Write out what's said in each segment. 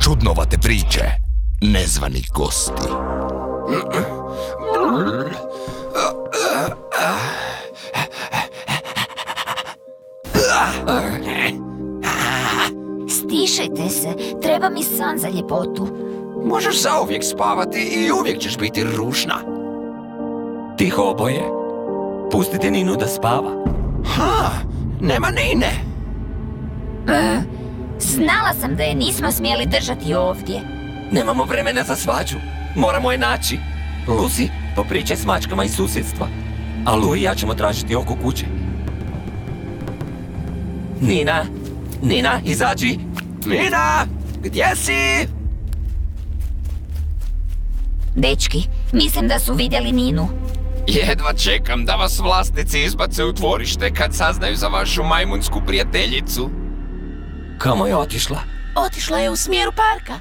čudnovate priče, nezvani gosti. Stišajte se, treba mi san za ljepotu. Možeš zauvijek spavati i uvijek ćeš biti ružna. Tiho oboje. Pustite Ninu da spava. Nema Nine. Znala sam da je nismo smjeli držati ovdje. Nemamo vremena za svađu. Moramo je naći. Lucy, popričaj s mačkama iz susjedstva. A Lu i ja ćemo tražiti oko kuće. Nina, izađi. Nina, gdje si? Dečki, mislim da su vidjeli Ninu. Jedva čekam da vas vlasnici izbace u dvorište kad saznaju za vašu majmunsku prijateljicu. Kamo je otišla? Otišla je u smjeru parka.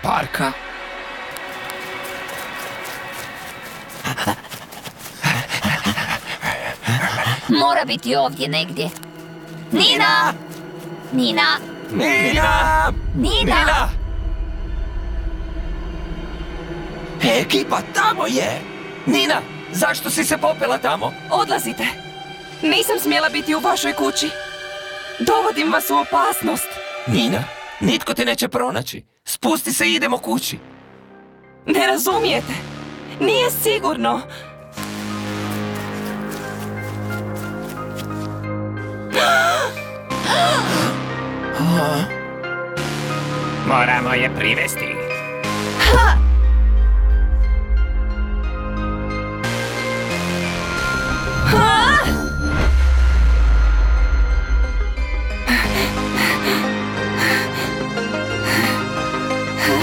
Parka? Mora biti ovdje negdje. Nina! Nina! Nina! Nina! Ekipa, tamo je! Nina, zašto si se popela tamo? Odlazite. Nisam smjela biti u vašoj kući. Dovodim vas u opasnost. Nina, nitko te neće pronaći. Spusti se i idemo kući. Ne razumijete. Nije sigurno. Moramo je privesti.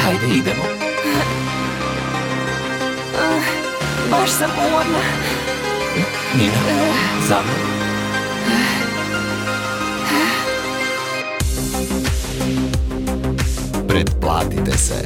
Hajde, idemo. Baš sam umorna. Nina, za mnom. Pretplatite se.